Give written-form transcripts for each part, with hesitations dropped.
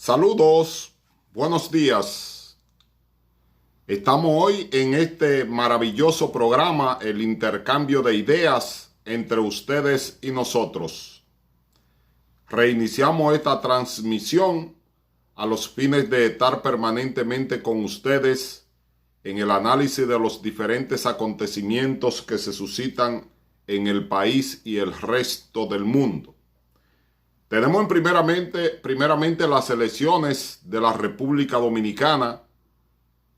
Saludos, buenos días. Estamos hoy en este maravilloso programa, el intercambio de ideas entre ustedes y nosotros. Reiniciamos esta transmisión a los fines de estar permanentemente con ustedes en el análisis de los diferentes acontecimientos que se suscitan en el país y el resto del mundo. Tenemos primeramente las elecciones de la República Dominicana,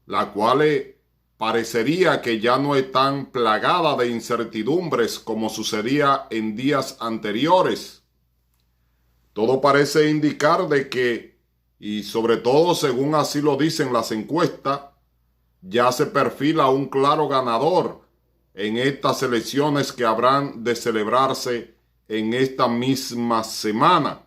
las cuales parecería que ya no están plagadas de incertidumbres como sucedía en días anteriores. Todo parece indicar de que, y sobre todo según así lo dicen las encuestas, ya se perfila un claro ganador en estas elecciones que habrán de celebrarse en esta misma semana.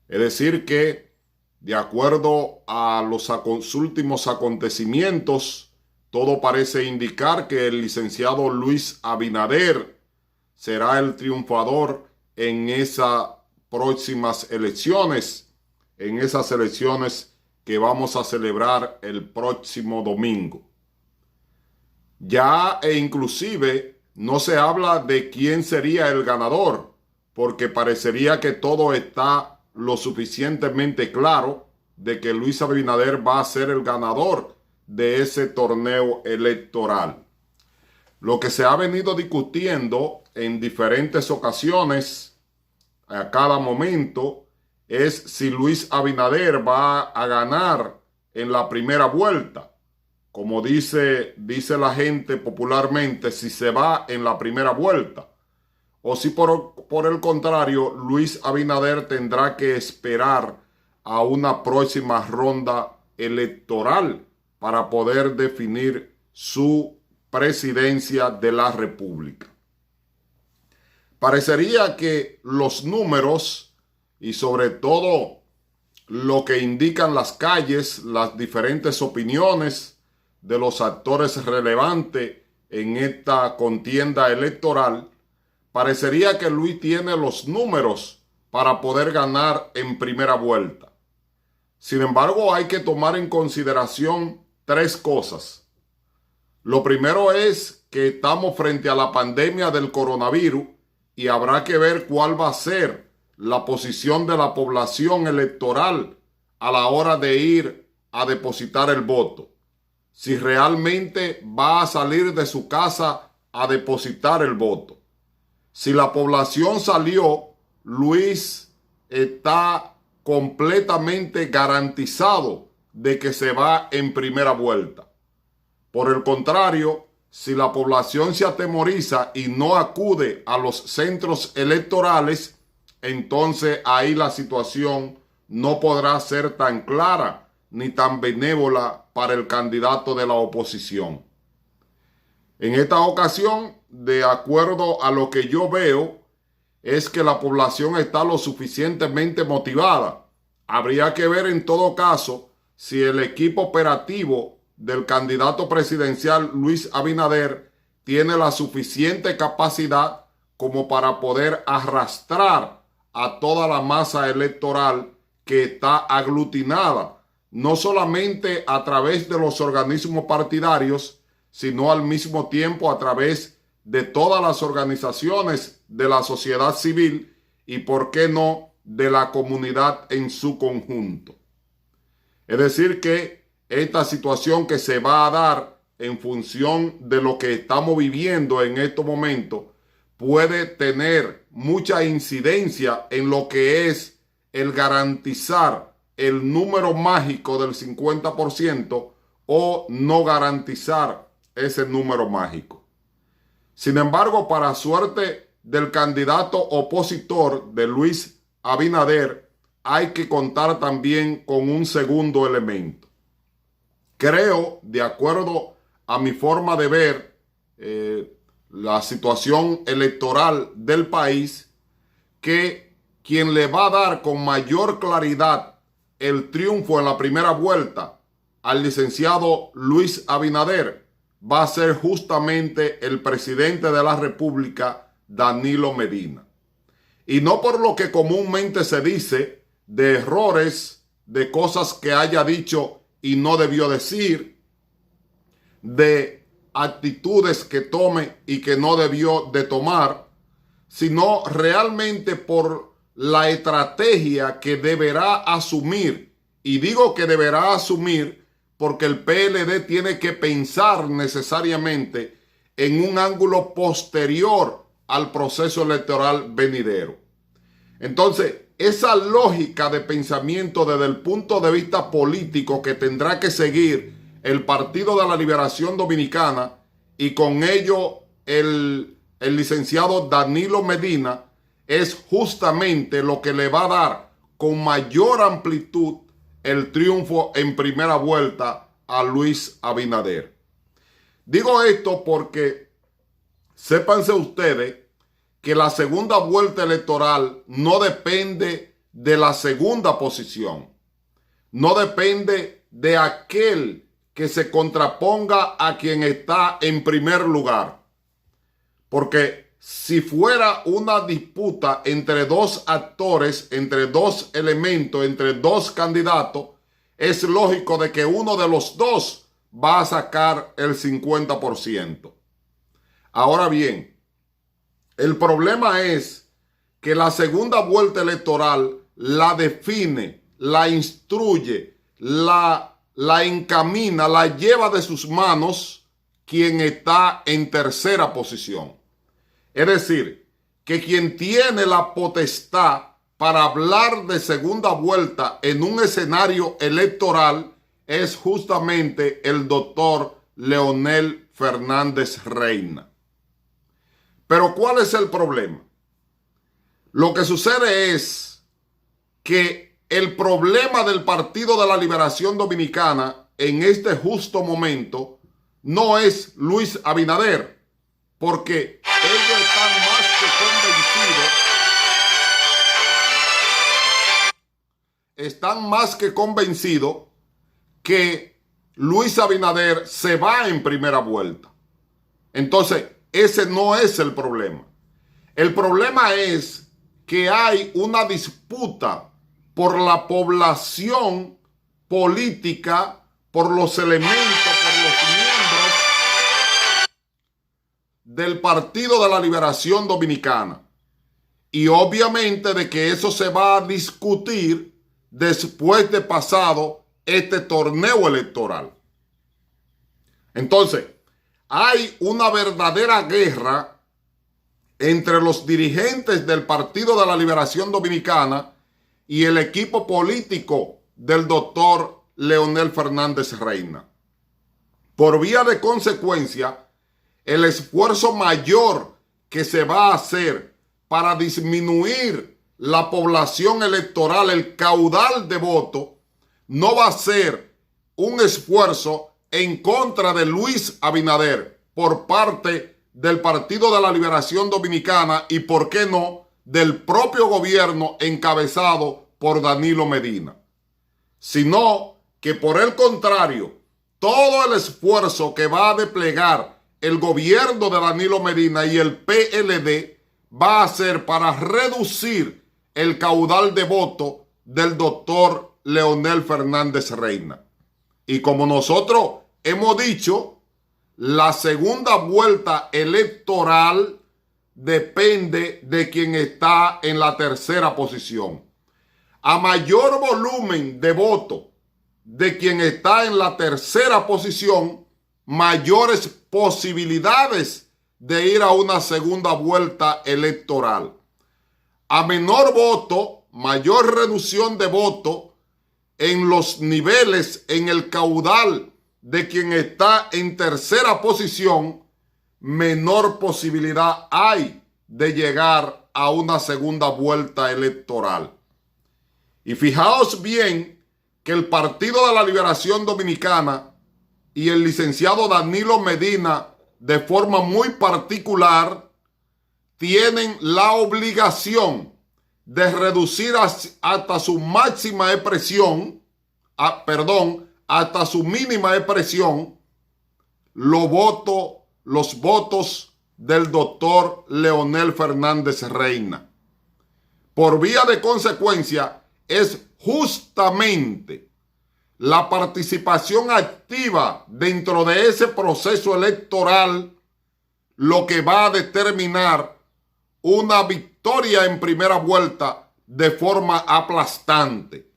Es decir que, de acuerdo a los últimos acontecimientos, todo parece indicar que el licenciado Luis Abinader será el triunfador en esas próximas elecciones, en esas elecciones que vamos a celebrar el próximo domingo. Ya inclusive no se habla de quién sería el ganador, porque parecería que todo está lo suficientemente claro de que Luis Abinader va a ser el ganador de ese torneo electoral. Lo que se ha venido discutiendo en diferentes ocasiones, a cada momento, es si Luis Abinader va a ganar en la primera vuelta. Como dice la gente popularmente, si se va en la primera vuelta. O si por el contrario, Luis Abinader tendrá que esperar a una próxima ronda electoral para poder definir su presidencia de la República. Parecería que los números y sobre todo lo que indican las calles, las diferentes opiniones de los actores relevantes en esta contienda electoral, parecería que Luis tiene los números para poder ganar en primera vuelta. Sin embargo, hay que tomar en consideración tres cosas. Lo primero es que estamos frente a la pandemia del coronavirus y habrá que ver cuál va a ser la posición de la población electoral a la hora de ir a depositar el voto. Si realmente va a salir de su casa a depositar el voto. Si la población salió, Luis está completamente garantizado de que se va en primera vuelta. Por el contrario, si la población se atemoriza y no acude a los centros electorales, entonces ahí la situación no podrá ser tan clara ni tan benévola para el candidato de la oposición. En esta ocasión, de acuerdo a lo que yo veo, es que la población está lo suficientemente motivada. Habría que ver en todo caso si el equipo operativo del candidato presidencial Luis Abinader tiene la suficiente capacidad como para poder arrastrar a toda la masa electoral que está aglutinada no solamente a través de los organismos partidarios, sino al mismo tiempo a través de todas las organizaciones de la sociedad civil y, por qué no, de la comunidad en su conjunto. Es decir que esta situación que se va a dar en función de lo que estamos viviendo en estos momentos puede tener mucha incidencia en lo que es el garantizar el número mágico del 50% o no garantizar ese número mágico. Sin embargo, para suerte del candidato opositor de Luis Abinader, hay que contar también con un segundo elemento. Creo, de acuerdo a mi forma de ver la situación electoral del país, que quien le va a dar con mayor claridad el triunfo en la primera vuelta al licenciado Luis Abinader va a ser justamente el presidente de la República, Danilo Medina. Y no por lo que comúnmente se dice de errores de cosas que haya dicho y no debió decir, de actitudes que tome y que no debió de tomar, sino realmente por la estrategia que deberá asumir. Y digo que deberá asumir porque el PLD tiene que pensar necesariamente en un ángulo posterior al proceso electoral venidero. Entonces, esa lógica de pensamiento desde el punto de vista político que tendrá que seguir el Partido de la Liberación Dominicana y con ello el licenciado Danilo Medina es justamente lo que le va a dar con mayor amplitud el triunfo en primera vuelta a Luis Abinader. Digo esto porque sépanse ustedes que la segunda vuelta electoral no depende de la segunda posición, no depende de aquel que se contraponga a quien está en primer lugar. Porque si fuera una disputa entre dos actores, entre dos elementos, entre dos candidatos, es lógico de que uno de los dos va a sacar el 50%. Ahora bien, el problema es que la segunda vuelta electoral la define, la instruye, la encamina, la lleva de sus manos quien está en tercera posición. Es decir, que quien tiene la potestad para hablar de segunda vuelta en un escenario electoral es justamente el doctor Leonel Fernández Reina. Pero ¿cuál es el problema? Lo que sucede es que el problema del Partido de la Liberación Dominicana en este justo momento no es Luis Abinader, porque ellos están más que convencidos que Luis Abinader se va en primera vuelta. Entonces, ese no es el problema. El problema es que hay una disputa por la población política, por los elementos, por los miembros del Partido de la Liberación Dominicana. Y obviamente de que eso se va a discutir después de pasado este torneo electoral. Entonces, hay una verdadera guerra entre los dirigentes del Partido de la Liberación Dominicana y el equipo político del doctor Leonel Fernández Reina. Por vía de consecuencia, el esfuerzo mayor que se va a hacer para disminuir la población electoral, el caudal de votos, no va a ser un esfuerzo en contra de Luis Abinader por parte del Partido de la Liberación Dominicana y, por qué no, del propio gobierno encabezado por Danilo Medina, sino que por el contrario, todo el esfuerzo que va a desplegar el gobierno de Danilo Medina y el PLD va a ser para reducir el caudal de voto del doctor Leonel Fernández Reina. Y como nosotros hemos dicho, la segunda vuelta electoral depende de quien está en la tercera posición. A mayor volumen de voto de quien está en la tercera posición, mayores posibilidades de ir a una segunda vuelta electoral. A menor voto, mayor reducción de voto en los niveles, en el caudal de quien está en tercera posición, menor posibilidad hay de llegar a una segunda vuelta electoral. Y fijaos bien que el Partido de la Liberación Dominicana y el licenciado Danilo Medina, de forma muy particular, tienen la obligación de reducir hasta su máxima expresión, hasta su mínima expresión, los votos del doctor Leonel Fernández Reina. Por vía de consecuencia, es justamente la participación activa dentro de ese proceso electoral lo que va a determinar una victoria en primera vuelta de forma aplastante.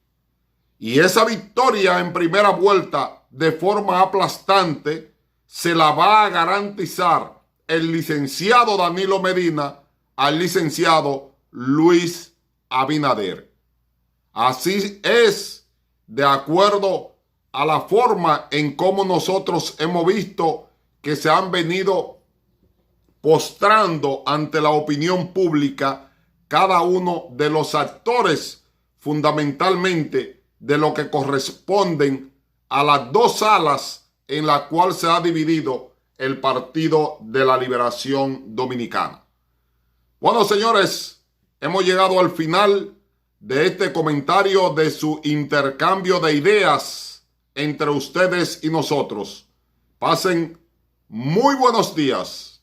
Y esa victoria en primera vuelta de forma aplastante se la va a garantizar el licenciado Danilo Medina al licenciado Luis Abinader. Así es, de acuerdo a la forma en cómo nosotros hemos visto que se han venido postrando ante la opinión pública cada uno de los actores, fundamentalmente de lo que corresponden a las dos alas en las cuales se ha dividido el Partido de la Liberación Dominicana. Bueno, señores, hemos llegado al final de este comentario de su intercambio de ideas entre ustedes y nosotros. Pasen muy buenos días.